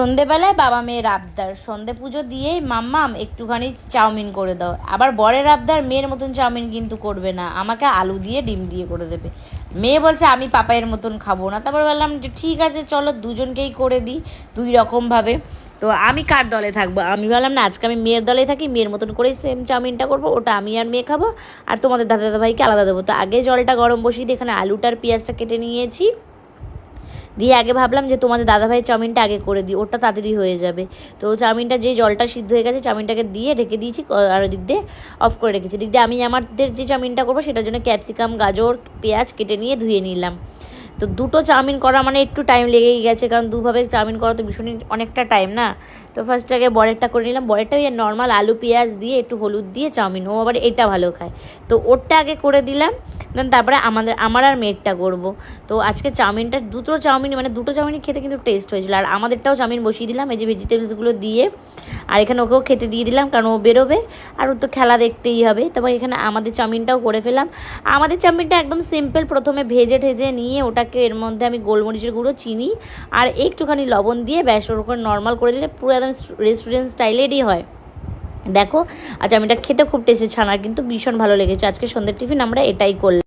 সন্ধেবেলায় বাবা মেয়ের আবদার, সন্ধে পুজো দিয়েই মাম্মাম একটুখানি চাউমিন করে দাও। আবার বরের আবদার, মেয়ের মতন চাউমিন কিন্তু করবে না, আমাকে আলু দিয়ে ডিম দিয়ে করে দেবে। মেয়ে বলছে আমি পাপাইয়ের মতন খাবো না। তারপর বললাম যে ঠিক আছে চলো দুজনকেই করে দিই দুই রকমভাবে। তো আমি কার দলে থাকবো? আমি বললাম না, আজকে আমি মেয়ের দলে থাকি, মেয়ের মতন করেই সেম চাউমিনটা করবো, ওটা আমি আর মেয়ে খাবো, আর তোমাদের দাদা ভাইকে আলাদা দেবো। তো আগে জলটা গরম বসিয়ে দিয়ে এখানে আলুটার পেঁয়াজটা কেটে নিয়েছি, দিয়ে আগে ভাবলাম যে তোমাদের দাদাভাই চাউমিনটা আগে করে দিই, ওটা তাড়াতাড়ি হয়ে যাবে। তো চাউমিনটা যে জলটা সিদ্ধ হয়ে গেছে চাউমিনটাকে দিয়ে ঢেকে দিয়েছি, আর দিক দিয়ে অফ করে রেখেছি। দিক দিয়ে আমি আমাদের যে চাউমিনটা করবো সেটার জন্য ক্যাপসিকাম গাজর পেঁয়াজ কেটে নিয়ে ধুয়ে নিলাম। তো দুটো চাউমিন করা মানে একটু টাইম লেগেই গেছে, কারণ দুভাবে চাউমিন করা তো ভীষণই অনেকটা টাইম না। তো ফার্স্ট আগে বরেরটা করে নিলাম, বরেরটা ওই নর্মাল আলু পেঁয়াজ দিয়ে একটু হলুদ দিয়ে চাউমিন, ও আবার এটা ভালো খায়, তো ওরটা আগে করে দিলাম। দেন তারপরে আমার আর মেয়েরটা করবো। তো আজকে চাউমিনটা দুটো চাউমিন মানে দুটো চাউমিনই খেতে কিন্তু টেস্ট হয়েছিল। আর আমাদেরটাও চাউমিন বসিয়ে দিলাম এই যে ভেজিটেবলসগুলো দিয়ে, আর এখানে ওকেও খেতে দিয়ে দিলাম কারণ ও বেরোবে আর ওর তো খেলা দেখতেই হবে। তারপর এখানে আমাদের চাউমিনটাও করে ফেলাম। আমাদের চাউমিনটা একদম সিম্পল, প্রথমে ভেজে ঠেজে নিয়ে ওটাকে এর মধ্যে আমি গোলমরিচের গুঁড়ো চিনি আর একটুখানি লবণ দিয়ে ব্যাস ওরকম নর্মাল করে নিলে পুরো একদম রেস্টুরেন্ট স্টাইলেরই হয়। দেখো, আচ্ছা চাউমিনটা খেতে খুব টেস্টি, ছানার কিন্তু ভীষণ ভালো লেগেছে। আজকে সন্ধ্যের টিফিন আমরা এটাই করলাম।